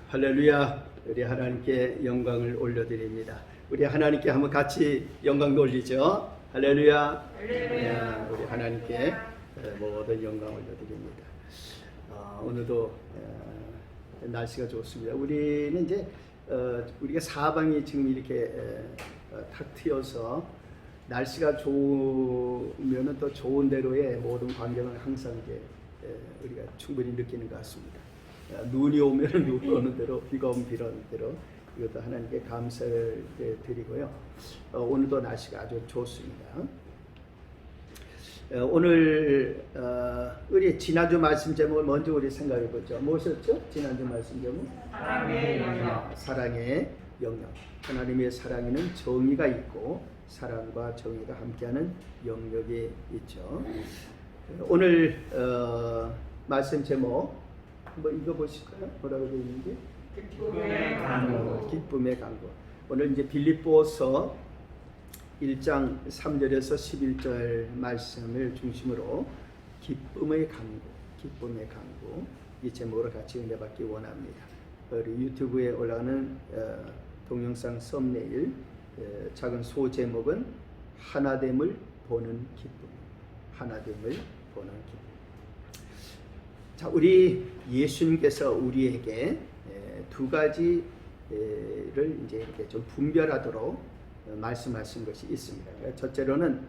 할렐루야. 우리 하나님께 영광을 올려드립니다. 우리 하나님께 한번 같이 영광 올리죠. 할렐루야. 할렐루야. 우리 하나님께 모든 영광 올려드립니다. 오늘도 날씨가 좋습니다. 우리는 이제 우리가 사방이 지금 이렇게 탁 트여서 날씨가 좋으면은 또 좋은 대로의 모든 광경을 항상 이제 우리가 충분히 느끼는 것 같습니다. 눈이 오면 눈 오는 대로, 비가 오면 비 오는 대로 이것도 하나님께 감사를 드리고요. 오늘도 날씨가 아주 좋습니다. 오늘 우리 지난주 말씀 제목을 먼저 우리 생각해 보죠. 무엇이었죠? 지난주 말씀 제목? 사랑의 영역. 사랑의 영역. 하나님의 사랑에는 정의가 있고 사랑과 정의가 함께하는 영역이 있죠. 오늘 말씀 제목 한번 읽어보실까요? 뭐라고 되어 있는지? 기쁨의 간구. 기쁨의 간구. 오늘 이제 빌립보서 1장 3절에서 11절 말씀을 중심으로 기쁨의 간구, 기쁨의 간구 이 제목으로 같이 은혜받기 원합니다. 우리 유튜브에 올라가는 동영상 썸네일 작은 소제목은 하나됨을 보는 기쁨, 하나됨을 보는 기쁨. 자, 우리 예수님께서 우리에게 두 가지를 이제 이렇게 좀 분별하도록 말씀하신 것이 있습니다. 첫째로는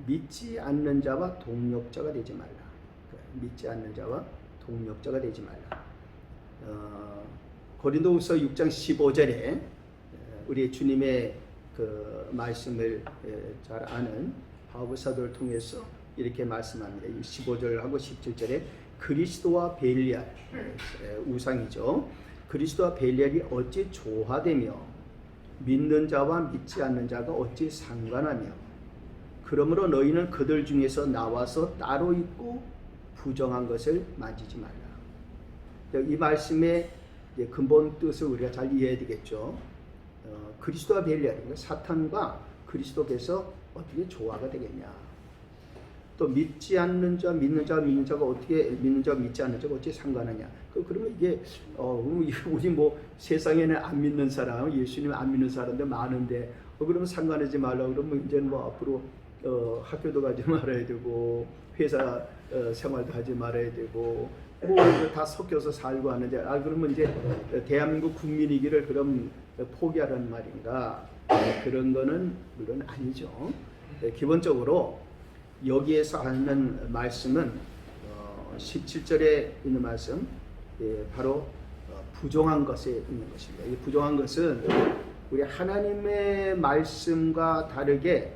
믿지 않는 자와 동력자가 되지 말라. 믿지 않는 자와 동력자가 되지 말라. 고린도후서 6장 15절에 우리 주님의 그 말씀을 잘 아는 바울 사도를 통해서 이렇게 말씀합니다. 15절하고 17절에 그리스도와 벨리알, 우상이죠. 그리스도와 벨리알이 어찌 조화되며 믿는 자와 믿지 않는 자가 어찌 상관하며 그러므로 너희는 그들 중에서 나와서 따로 있고 부정한 것을 만지지 말라. 이 말씀의 근본 뜻을 우리가 잘 이해해야 되겠죠. 그리스도와 벨리알, 사탄과 그리스도께서 어떻게 조화가 되겠냐. 또 믿지 않는 자, 믿는 자, 믿는 자가 어떻게 믿는 자, 믿지 않는 자가 어떻게 상관하냐? 그러면 이게 우리 뭐 세상에는 안 믿는 사람, 예수님 안 믿는 사람들 많은데 그러면 상관하지 말라. 그러면 이제는 뭐 앞으로 학교도 가지 말아야 되고 회사 생활도 하지 말아야 되고 뭐 다 섞여서 살고 하는데 그러면 이제 대한민국 국민이기를 그럼 포기하라는 말인가? 그런 거는 물론 아니죠. 기본적으로 여기에서 하는 말씀은 17절에 있는 말씀, 바로 부정한 것에 있는 것입니다. 이 부정한 것은 우리 하나님의 말씀과 다르게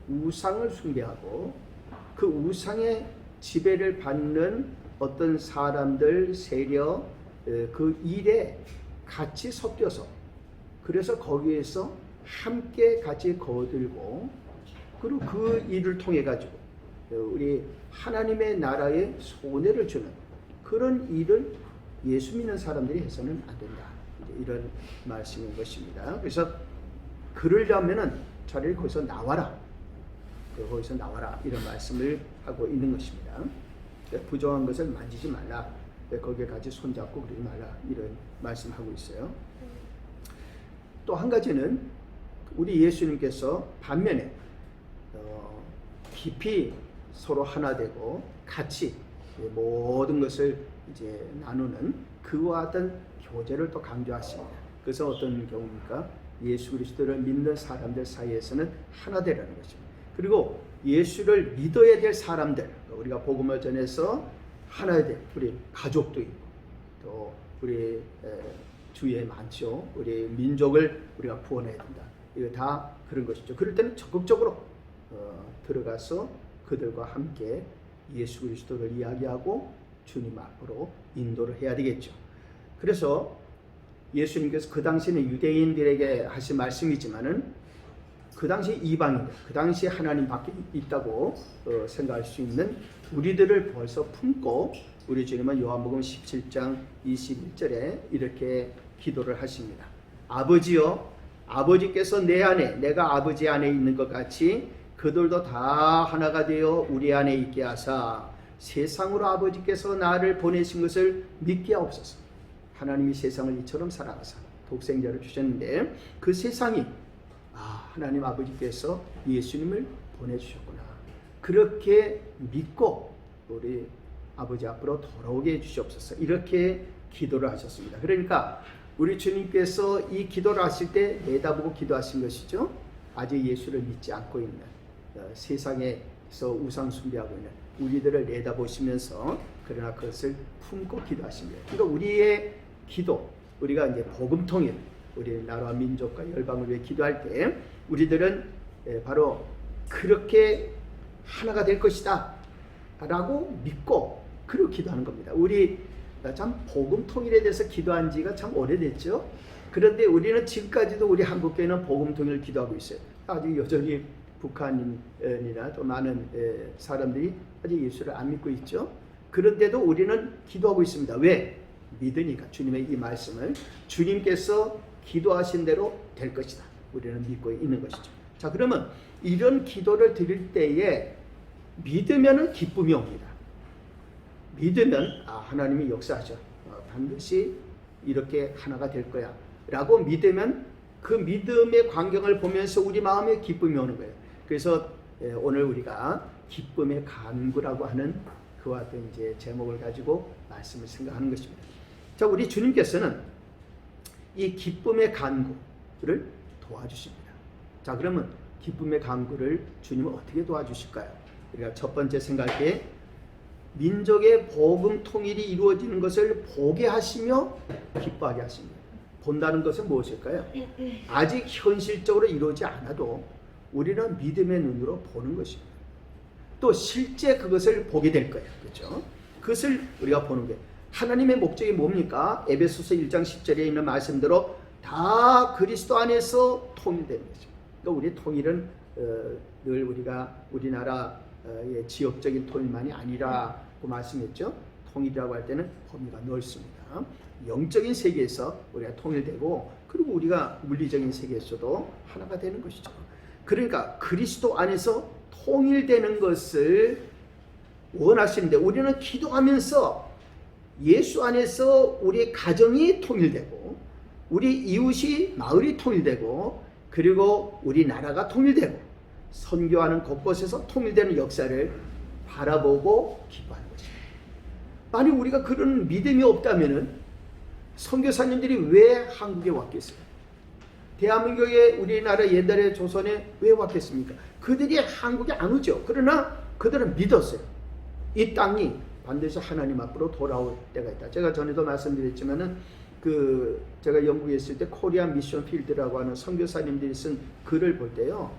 우상을 숭배하고 그 우상의 지배를 받는 어떤 사람들, 세력, 그 일에 같이 섞여서 그래서 거기에서 함께 같이 거들고 그리고 그 일을 통해 가지고 우리 하나님의 나라에 손해를 주는 그런 일을 예수 믿는 사람들이 해서는 안 된다. 이런 말씀인 것입니다. 그래서 그러려면은 차라리 거기서 나와라. 거기서 나와라. 이런 말씀을 하고 있는 것입니다. 부정한 것을 만지지 말라. 거기에 같이 손잡고 그러지 말라. 이런 말씀하고 있어요. 또 한 가지는 우리 예수님께서 반면에 깊이 서로 하나 되고 같이 모든 것을 이제 나누는 그와 같은 교제를 또 강조하십니다. 그래서 어떤 경우입니까? 예수 그리스도를 믿는 사람들 사이에서는 하나 되라는 것입니다. 그리고 예수를 믿어야 될 사람들, 우리가 복음을 전해서 하나 될 우리 가족도 있고 또 우리 주위에 많죠. 우리 민족을 우리가 구원해야 된다. 이거 다 그런 것이죠. 그럴 때는 적극적으로 들어가서 그들과 함께 예수 그리스도를 이야기하고 주님 앞으로 인도를 해야 되겠죠. 그래서 예수님께서 그 당시에는 유대인들에게 하신 말씀이지만은 그 당시 이방인들, 그 당시 하나님 밖에 있다고 생각할 수 있는 우리들을 벌써 품고 우리 주님은 요한복음 17장 21절에 이렇게 기도를 하십니다. 아버지여, 아버지께서 내 안에, 내가 아버지 안에 있는 것 같이 그들도 다 하나가 되어 우리 안에 있게 하사 세상으로 아버지께서 나를 보내신 것을 믿게 하옵소서. 하나님이 세상을 이처럼 사랑하사 독생자를 주셨는데 그 세상이 하나님 아버지께서 예수님을 보내주셨구나. 그렇게 믿고 우리 아버지 앞으로 돌아오게 해주시옵소서. 이렇게 기도를 하셨습니다. 그러니까 우리 주님께서 이 기도를 하실 때 내다보고 기도하신 것이죠. 아직 예수를 믿지 않고 있는 세상에서 우상 숭배하고 있는 우리들을 내다보시면서 그러나 그것을 품고 기도하십니다. 그러니까 우리의 기도, 우리가 이제 복음 통일, 우리 나라와 민족과 열방을 위해 기도할 때 우리들은 바로 그렇게 하나가 될 것이다 라고 믿고 그렇게 기도하는 겁니다. 우리 참 복음 통일에 대해서 기도한 지가 참 오래됐죠. 그런데 우리는 지금까지도 우리 한국교회는 복음 통일을 기도하고 있어요. 아직 여전히 북한이나 또 많은 사람들이 아직 예수를 안 믿고 있죠. 그런데도 우리는 기도하고 있습니다. 왜? 믿으니까 주님의 이 말씀을 주님께서 기도하신 대로 될 것이다. 우리는 믿고 있는 것이죠. 자, 그러면 이런 기도를 드릴 때에 믿으면은 기쁨이 옵니다. 믿으면 하나님이 역사하셔. 반드시 이렇게 하나가 될 거야 라고 믿으면 그 믿음의 광경을 보면서 우리 마음에 기쁨이 오는 거예요. 그래서 오늘 우리가 기쁨의 간구라고 하는 그와 같은 이제 제목을 가지고 말씀을 생각하는 것입니다. 자, 우리 주님께서는 이 기쁨의 간구를 도와주십니다. 자, 그러면 기쁨의 간구를 주님은 어떻게 도와주실까요? 우리가 첫 번째 생각해 민족의 복음 통일이 이루어지는 것을 보게 하시며 기뻐하게 하십니다. 본다는 것은 무엇일까요? 아직 현실적으로 이루어지지 않아도 우리는 믿음의 눈으로 보는 것입니다. 또 실제 그것을 보게 될 거예요. 그렇죠? 그것을 우리가 보는 게 하나님의 목적이 뭡니까? 에베소서 1장 10절에 있는 말씀대로 다 그리스도 안에서 통일되는 거죠. 그러니까 우리 통일은 늘 우리가 우리나라의 지역적인 통일만이 아니라고 말씀했죠. 통일이라고 할 때는 범위가 넓습니다. 영적인 세계에서 우리가 통일되고 그리고 우리가 물리적인 세계에서도 하나가 되는 것이죠. 그러니까 그리스도 안에서 통일되는 것을 원하시는데 우리는 기도하면서 예수 안에서 우리 가정이 통일되고 우리 이웃이 마을이 통일되고 그리고 우리 나라가 통일되고 선교하는 곳곳에서 통일되는 역사를 바라보고 기뻐하는 것입니다. 만약 우리가 그런 믿음이 없다면은 선교사님들이 왜 한국에 왔겠어요? 대한민국에 우리나라 옛날에 조선에 왜 왔겠습니까? 그들이 한국에 안 오죠. 그러나 그들은 믿었어요. 이 땅이 반드시 하나님 앞으로 돌아올 때가 있다. 제가 전에도 말씀드렸지만은 제가 영국에 있을 때 코리안 미션 필드라고 하는 선교사님들이 쓴 글을 볼 때요.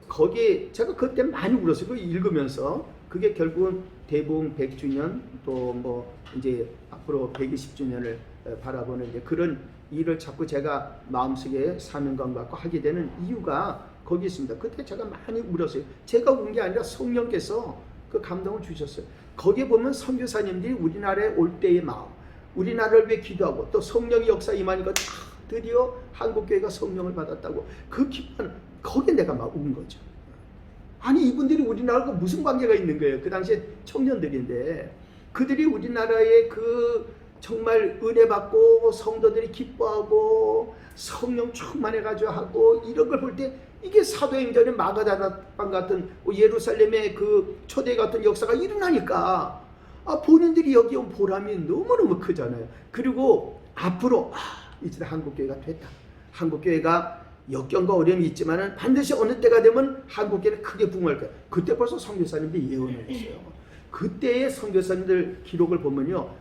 거기에 제가 그때 많이 울었어요. 그거 읽으면서 그게 결국은 대붕 100주년 또 뭐 이제 앞으로 120주년을 바라보는 이제 그런 일을 자꾸 제가 마음속에 사명감 갖고 하게 되는 이유가 거기 있습니다. 그때 제가 많이 울었어요. 제가 운 게 아니라 성령께서 그 감동을 주셨어요. 거기에 보면 선교사님들이 우리나라에 올 때의 마음, 우리나라를 위해 기도하고 또 성령의 역사 임하니까 드디어 한국교회가 성령을 받았다고 그 기쁨, 거기에 내가 막 운 거죠. 아니 이분들이 우리나라가 무슨 관계가 있는 거예요. 그 당시에 청년들인데 그들이 우리나라에 그 정말 은혜 받고 성도들이 기뻐하고 성령 충만해가지고 하고 이런 걸 볼 때 이게 사도행전의 마가다락방 같은 예루살렘의 그 초대 같은 역사가 일어나니까 본인들이 여기 온 보람이 너무너무 크잖아요. 그리고 앞으로 이제 한국교회가 됐다. 한국교회가 역경과 어려움이 있지만은 반드시 어느 때가 되면 한국교회는 크게 부흥할 거예요. 그때 벌써 선교사님들이 예언을 했어요. 그때의 선교사님들 기록을 보면요,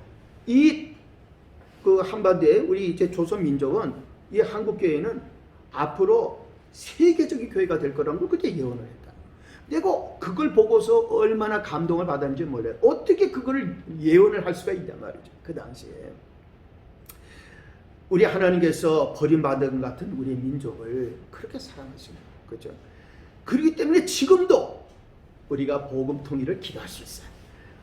그 한반도에 우리 이제 조선 민족은 이 한국교회는 앞으로 세계적인 교회가 될 거라는 걸 그때 예언을 했다. 내가 그걸 보고서 얼마나 감동을 받았는지 몰라요. 어떻게 그걸 예언을 할 수가 있단 말이죠. 그 당시에 우리 하나님께서 버림받은 것 같은 우리 민족을 그렇게 사랑하십니다. 그렇죠? 그렇기 때문에 지금도 우리가 복음 통일을 기도할 수 있어요.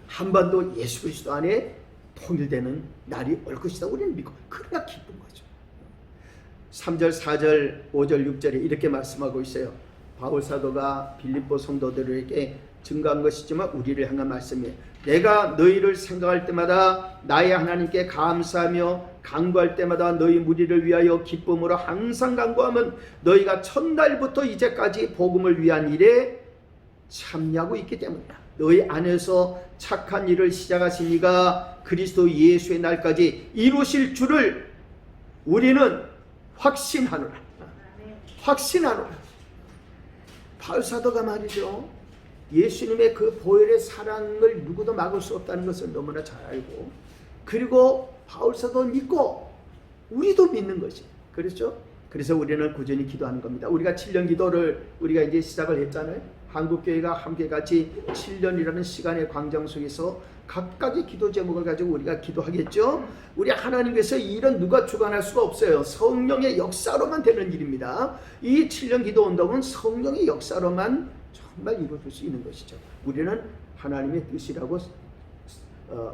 한반도 예수 그리스도 안에 통일되는 날이 올 것이다. 우리는 믿고 그러나 기쁜 거죠. 3절, 4절, 5절, 6절에 이렇게 말씀하고 있어요. 바울 사도가 빌립보 성도들에게 증거한 것이지만 우리를 향한 말씀이에요. 내가 너희를 생각할 때마다 나의 하나님께 감사하며 간구할 때마다 너희 무리를 위하여 기쁨으로 항상 간구하면 너희가 첫날부터 이제까지 복음을 위한 일에 참여하고 있기 때문이다. 너희 안에서 착한 일을 시작하신 이가 그리스도 예수의 날까지 이루실 줄을 우리는 확신하노라. 확신하노라. 바울 사도가 말이죠, 예수님의 그 보혈의 사랑을 누구도 막을 수 없다는 것을 너무나 잘 알고, 그리고 바울 사도 믿고 우리도 믿는 것이, 그렇죠? 그래서 우리는 꾸준히 기도하는 겁니다. 우리가 7년 기도를 우리가 이제 시작을 했잖아요. 한국교회가 함께 같이 7년이라는 시간의 광장 속에서 각각의 기도 제목을 가지고 우리가 기도하겠죠. 우리 하나님께서 이 일은 누가 주관할 수가 없어요. 성령의 역사로만 되는 일입니다. 이 7년 기도 운동은 성령의 역사로만 정말 이루어질 수 있는 것이죠. 우리는 하나님의 뜻이라고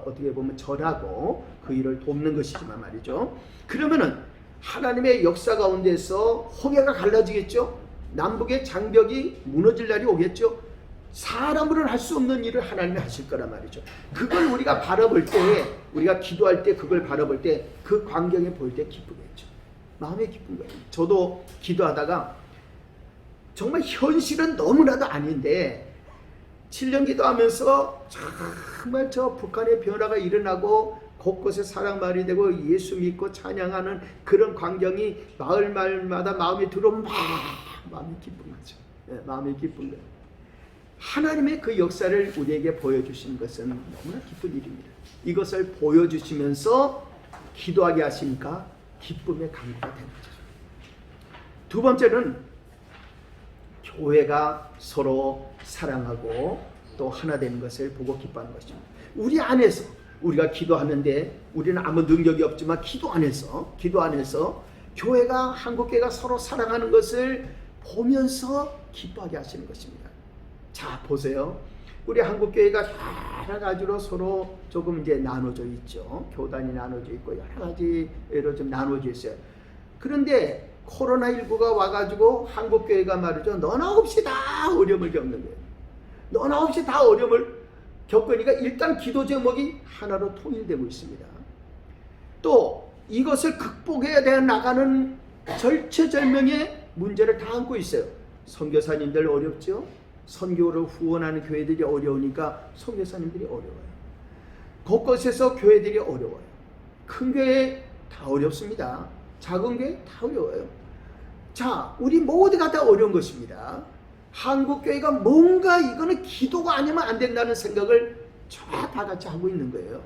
어떻게 보면 전하고 그 일을 돕는 것이지만 말이죠. 그러면은 하나님의 역사 가운데서 홍해가 갈라지겠죠. 남북의 장벽이 무너질 날이 오겠죠. 사람으로는 할 수 없는 일을 하나님이 하실 거란 말이죠. 그걸 우리가 바라볼 때, 우리가 기도할 때 그걸 바라볼 때 그 광경에 보일 때 기쁘겠죠. 마음이 기쁜 거예요. 저도 기도하다가 정말 현실은 너무나도 아닌데 7년 기도하면서 정말 저 북한의 변화가 일어나고 곳곳에 사랑말이 되고 예수 믿고 찬양하는 그런 광경이 마을마다 마음이 들어오면 마음이 기쁜 거죠. 네, 마음이 기쁜 거예요. 하나님의 그 역사를 우리에게 보여주신 것은 너무나 기쁜 일입니다. 이것을 보여주시면서 기도하게 하시니까 기쁨의 강구가 되는 거죠. 두 번째는 교회가 서로 사랑하고 또 하나 되는 것을 보고 기뻐하는 것이죠. 우리 안에서 우리가 기도하는데 우리는 아무 능력이 없지만 기도 안에서 교회가 한국교회가 서로 사랑하는 것을 보면서 기뻐하게 하시는 것입니다. 자, 보세요. 우리 한국교회가 여러 가지로 서로 조금 이제 나눠져 있죠. 교단이 나눠져 있고 여러 가지로 좀 나눠져 있어요. 그런데 코로나19가 와가지고 한국교회가 말이죠, 너나 없이 다 어려움을 겪는 거예요. 너나 없이 다 어려움을 겪으니까 일단 기도 제목이 하나로 통일되고 있습니다. 또 이것을 극복해야 돼 나가는 절체절명의 문제를 다 안고 있어요. 선교사님들 어렵죠? 선교를 후원하는 교회들이 어려우니까 선교사님들이 어려워요. 곳곳에서 교회들이 어려워요. 큰 교회 다 어렵습니다. 작은 교회 다 어려워요. 자, 우리 모두가 다 어려운 것입니다. 한국교회가 뭔가 이거는 기도가 아니면 안 된다는 생각을 다 같이 하고 있는 거예요.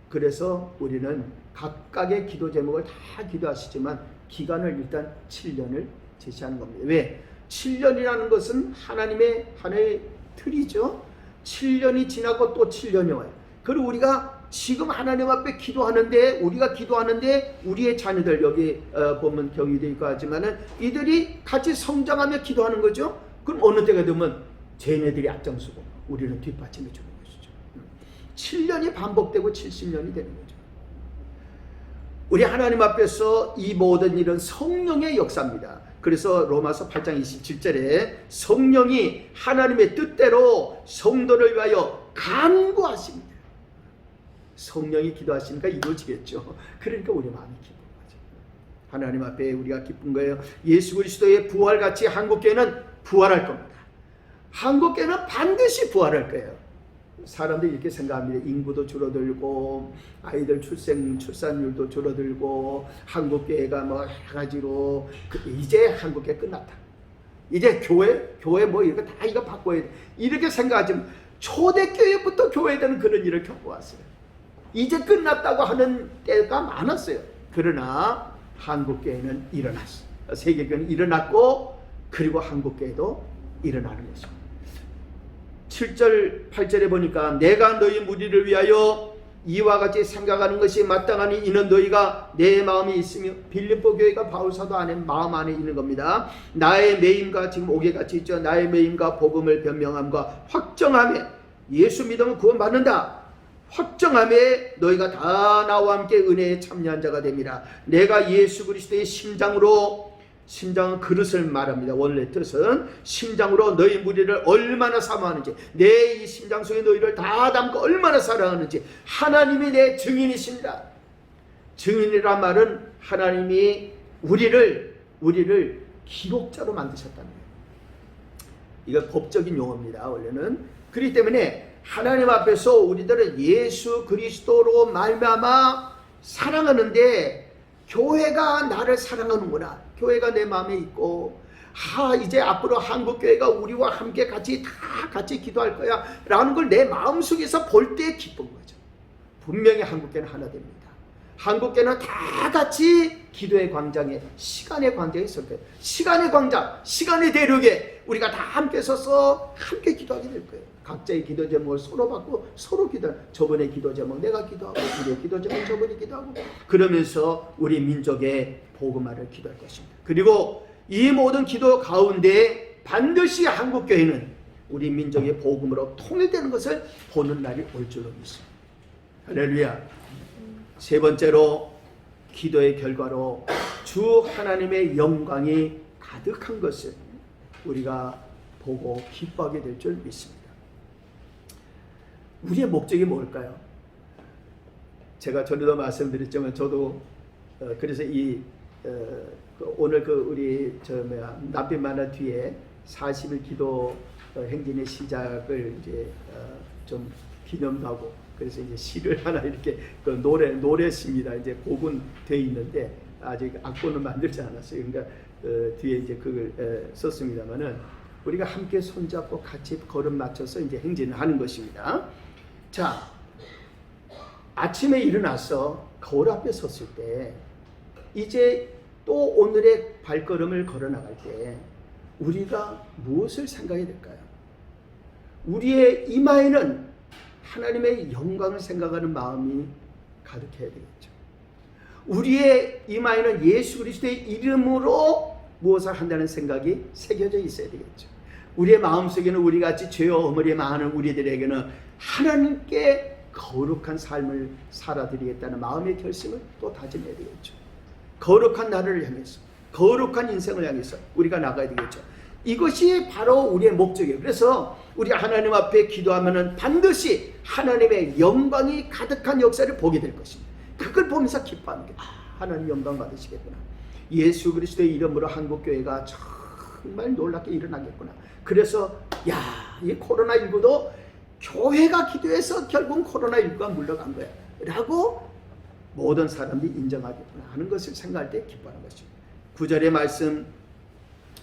그래서 우리는 각각의 기도 제목을 다 기도하시지만 기간을 일단 7년을 제시하는 겁니다. 왜? 7년이라는 것은 하나님의 하나의 틀이죠. 7년이 지나고 또 7년이 와요. 그리고 우리가 지금 하나님 앞에 기도하는데, 우리가 기도하는데 우리의 자녀들, 여기 보면 경위도 있고 하지만은 이들이 같이 성장하며 기도하는 거죠. 그럼 어느 때가 되면 쟤네들이 앞장서고 우리는 뒷받침해 주는 것이죠. 7년이 반복되고 70년이 되는 거죠. 우리 하나님 앞에서 이 모든 일은 성령의 역사입니다. 그래서 로마서 8장 27절에 성령이 하나님의 뜻대로 성도를 위하여 간구하십니다. 성령이 기도하시니까 이루어지겠죠. 그러니까 우리 마음이 기쁜 거죠. 하나님 앞에 우리가 기쁜 거예요. 예수 그리스도의 부활같이 한국교회는 부활할 겁니다. 한국교회는 반드시 부활할 거예요. 사람들이 이렇게 생각합니다. 인구도 줄어들고 아이들 출산율도 줄어들고 한국교회가 뭐 여러 가지로 이제 한국교회 끝났다. 이제 교회 뭐 이거 다 이거 바꿔야 돼. 이렇게 생각하지만 초대교회부터 교회들은 그런 일을 겪어왔어요. 이제 끝났다고 하는 때가 많았어요. 그러나 한국교회는 일어났어요. 세계교회는 일어났고 그리고 한국교회도 일어나는 것입니다. 7절 8절에 보니까 내가 너희 무리를 위하여 이와 같이 생각하는 것이 마땅하니 이는 너희가 내 마음이 있으며, 빌립보 교회가 바울 사도 안에 마음 안에 있는 겁니다. 나의 매임과 지금 옥에 같이 있죠. 나의 매임과 복음을 변명함과 확정함에, 예수 믿으면 구원받는다. 확정함에 너희가 다 나와 함께 은혜에 참여한 자가 됨이라. 내가 예수 그리스도의 심장으로 심장은 그릇을 말합니다. 원래 뜻은 심장으로 너희 무리를 얼마나 사모하는지, 내 이 심장 속에 너희를 다 담고 얼마나 사랑하는지 하나님이 내 증인이십니다. 증인이란 말은 하나님이 우리를 기록자로 만드셨다는 거예요. 이거 법적인 용어입니다. 원래는. 그렇기 때문에 하나님 앞에서 우리들은 예수 그리스도로 말미암아 사랑하는데, 교회가 나를 사랑하는구나, 교회가 내 마음에 있고, 이제 앞으로 한국교회가 우리와 함께 같이 기도할 거야 라는 걸 내 마음속에서 볼 때 기쁜 거죠. 분명히 한국교회는 하나 됩니다. 한국교회는 다 같이 기도의 광장에, 시간의 광장에 설 거예요. 시간의 광장, 시간의 대륙에 우리가 다 함께 서서 함께 기도하게 될 거예요. 각자의 기도 제목을 서로 받고 서로 기도하는, 저번에 기도 제목 내가 기도하고, 우리의 기도 제목 저번에 기도하고, 그러면서 우리 민족의 복음화를 기도할 것입니다. 그리고 이 모든 기도 가운데 반드시 한국교회는 우리 민족의 복음으로 통일되는 것을 보는 날이 올 줄로 믿습니다. 할렐루야. 세 번째로, 기도의 결과로 주 하나님의 영광이 가득한 것을 우리가 보고 기뻐하게 될 줄 믿습니다. 우리의 목적이 뭘까요? 제가 전에도 말씀드렸지만 저도 그래서 오늘 우리 납빈 만화 뒤에 40일 기도 행진의 시작을 이제 좀 기념도 하고, 그래서 이제 시를 하나 이렇게 노래습니다. 이제 곡은 돼 있는데 아직 악보는 만들지 않았어요. 그러니까 뒤에 이제 그걸 썼습니다만은, 우리가 함께 손잡고 같이 걸음 맞춰서 이제 행진을 하는 것입니다. 자, 아침에 일어나서 거울 앞에 섰을 때, 이제 또 오늘의 발걸음을 걸어 나갈 때 우리가 무엇을 생각해야 될까요? 우리의 이마에는 하나님의 영광을 생각하는 마음이 가득해야 되겠죠. 우리의 이마에는 예수 그리스도의 이름으로 무엇을 한다는 생각이 새겨져 있어야 되겠죠. 우리의 마음속에는 우리같이 죄와 허물이 많은 우리들에게는 하나님께 거룩한 삶을 살아드리겠다는 마음의 결심을 또 다짐해야 되겠죠. 거룩한 나를 향해서, 거룩한 인생을 향해서 우리가 나가야 되겠죠. 이것이 바로 우리의 목적이에요. 그래서 우리가 하나님 앞에 기도하면은 반드시 하나님의 영광이 가득한 역사를 보게 될 것입니다. 그걸 보면서 기뻐하는 게, 하나님 영광 받으시겠구나. 예수 그리스도의 이름으로 한국교회가 정말 놀랍게 일어나겠구나. 그래서 이 코로나19도 교회가 기도해서 결국 코로나19가 물러간 거야 라고 모든 사람들이 인정하겠구나 하는 것을 생각할 때 기뻐하는 것입니다. 9절의 말씀,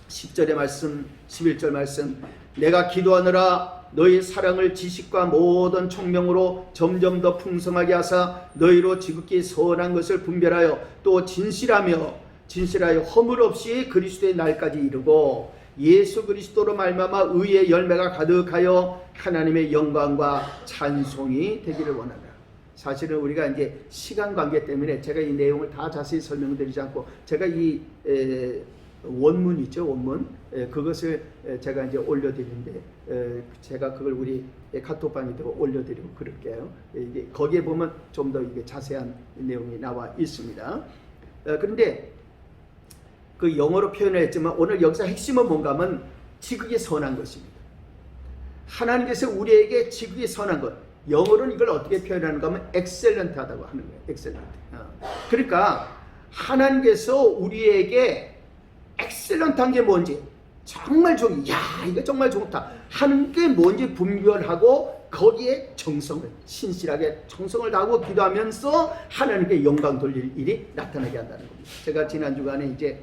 10절의 말씀, 11절 말씀, 내가 기도하느라 너희 사랑을 지식과 모든 총명으로 점점 더 풍성하게 하사 너희로 지극히 선한 것을 분별하여 또 진실하여 허물 없이 그리스도의 날까지 이르고 예수 그리스도로 말미암아 의의 열매가 가득하여 하나님의 영광과 찬송이 되기를 원한다. 사실은 우리가 이제 시간 관계 때문에 제가 이 내용을 다 자세히 설명드리지 않고, 제가 이 원문 있죠, 원문, 그것을 제가 이제 올려드리는데, 제가 그걸 우리 카톡방에도 올려드리고 그럴게요. 이게 거기에 보면 좀 더 이게 자세한 내용이 나와 있습니다. 그런데 그 영어로 표현을 했지만 오늘 여기서 핵심은 뭔가 하면 지극히 선한 것입니다. 하나님께서 우리에게 지극히 선한 것, 영어로는 이걸 어떻게 표현하는가 하면 엑셀런트하다고 하는 거예요. 엑셀런트. 그러니까 하나님께서 우리에게 엑셀런트한 게 뭔지, 정말 이거 정말 좋다 하는 게 뭔지 분별하고 거기에 정성을, 신실하게 정성을 다하고 기도하면서 하나님께 영광 돌릴 일이 나타나게 한다는 겁니다. 제가 지난 주간에 이제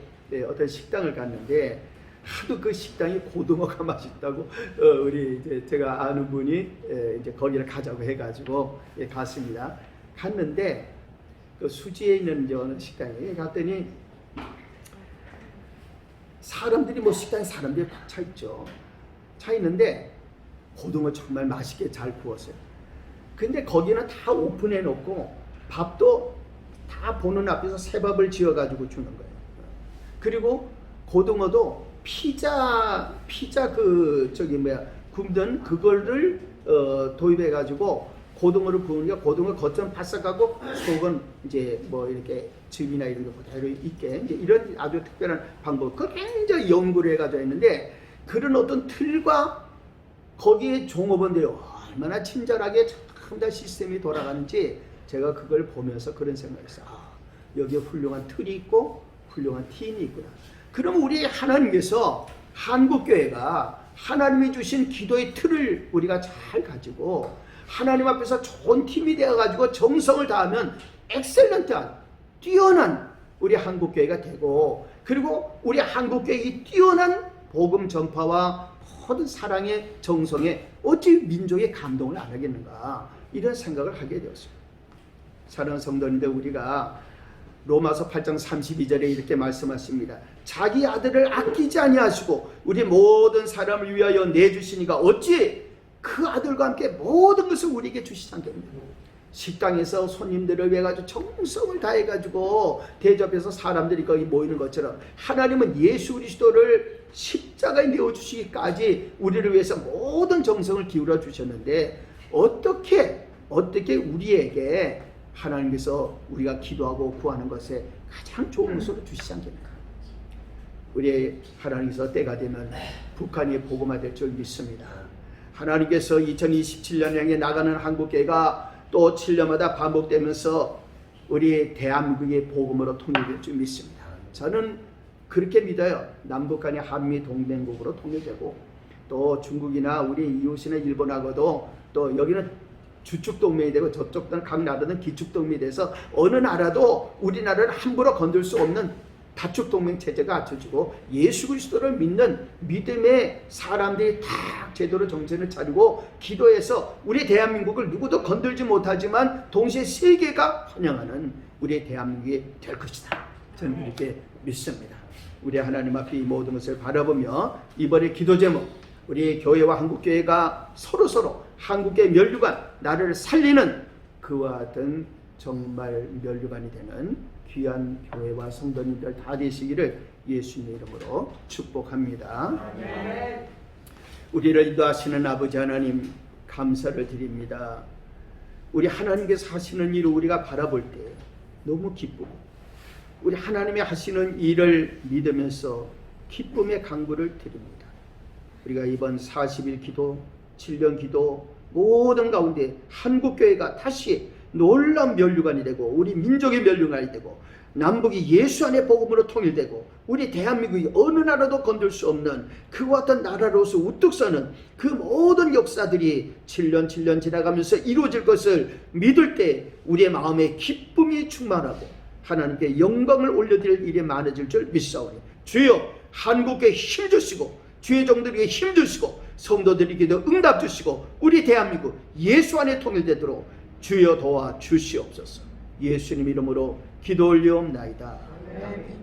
어떤 식당을 갔는데 하도 그 식당이 고등어가 맛있다고 우리 이제 제가 아는 분이 이제 거기를 가자고 해가지고 갔습니다. 갔는데 그 수지에 있는 이제 어느 식당에 갔더니 사람들이 식당에 사람들이 꽉 차 있죠. 차 있는데 고등어 정말 맛있게 잘 구웠어요. 근데 거기는 다 오픈해 놓고 밥도 다 보는 앞에서 새밥을 지어가지고 주는 거예요. 그리고 고등어도 피자 굽던 그거를 도입해 가지고 고등어를 구우니까 고등어 겉은 바삭하고 속은 이제 뭐 이렇게 즙이나 이런 거 그대로 있게 이제 이런 아주 특별한 방법, 그 굉장히 연구를 해가지고 했는데 그런 어떤 틀과 거기에 종업원들이 얼마나 친절하게 참 다 시스템이 돌아가는지 제가 그걸 보면서 그런 생각을 했어요. 여기에 훌륭한 틀이 있고 훌륭한 팀이 있구나. 그럼 우리 하나님께서 한국교회가 하나님이 주신 기도의 틀을 우리가 잘 가지고 하나님 앞에서 좋은 팀이 되어가지고 정성을 다하면 엑셀런트한 뛰어난 우리 한국교회가 되고, 그리고 우리 한국교회의 뛰어난 복음 전파와 모든 사랑의 정성에 어찌 민족의 감동을 안 하겠는가, 이런 생각을 하게 되었습니다. 사랑하는 성도님들, 우리가 로마서 8장 32절에 이렇게 말씀하십니다. 자기 아들을 아끼지 아니하시고 우리 모든 사람을 위하여 내주시니까 어찌 그 아들과 함께 모든 것을 우리에게 주시지 않겠느냐. 식당에서 손님들을 위해 가지고 정성을 다해 가지고 대접해서 사람들이 거기 모이는 것처럼 하나님은 예수 그리스도를 십자가에 내어 주시기까지 우리를 위해서 모든 정성을 기울여 주셨는데 어떻게 우리에게 하나님께서 우리가 기도하고 구하는 것에 가장 좋은 것으로 주시지 않겠는가. 우리 하나님께서 때가 되면 북한이 복음화될 줄 믿습니다. 하나님께서 2027년 향해 나가는 한국교회가 또 7년마다 반복되면서 우리 대한민국의 복음으로 통일될 줄 믿습니다. 저는 그렇게 믿어요. 남북 간의 한미 동맹국으로 통일되고 또 중국이나 우리 이웃이나 일본하고도 또 여기는 주축 동맹이 되고 저쪽은 각 나라는 기축 동맹이 돼서 어느 나라도 우리나라를 함부로 건들 수 없는 다축 동맹 체제가 갖춰지고 예수 그리스도를 믿는 믿음의 사람들이 다 제대로 정신을 차리고 기도해서 우리 대한민국을 누구도 건들지 못하지만 동시에 세계가 환영하는 우리 대한민국이 될 것이다. 저는 그렇게 믿습니다. 우리 하나님 앞에 이 모든 것을 바라보며 이번에 기도 제목, 우리 교회와 한국교회가 서로서로 한국의 면류관, 나를 살리는 그와 같은 정말 면류관이 되는 귀한 교회와 성도님들 다 되시기를 예수님의 이름으로 축복합니다. 네. 우리를 인도하시는 아버지 하나님 감사를 드립니다. 우리 하나님께서 하시는 일을 우리가 바라볼 때 너무 기쁘고 우리 하나님이 하시는 일을 믿으면서 기쁨의 간구를 드립니다. 우리가 이번 40일 기도, 7년 기도 모든 가운데 한국교회가 다시 놀라운 면류관이 되고 우리 민족의 면류관이 되고 남북이 예수 안의 복음으로 통일되고 우리 대한민국이 어느 나라도 건들 수 없는 그와 같은 나라로서 우뚝 서는 그 모든 역사들이 7년 지나가면서 이루어질 것을 믿을 때 우리의 마음에 기쁨이 충만하고 하나님께 영광을 올려드릴 일이 많아질 줄 믿사오니 주여 한국에 힘주시고 주의 종들에게 힘주시고 성도들에게도 응답 주시고 우리 대한민국 예수 안에 통일되도록 주여 도와 주시옵소서. 예수님 이름으로 기도 올리옵나이다. 아멘.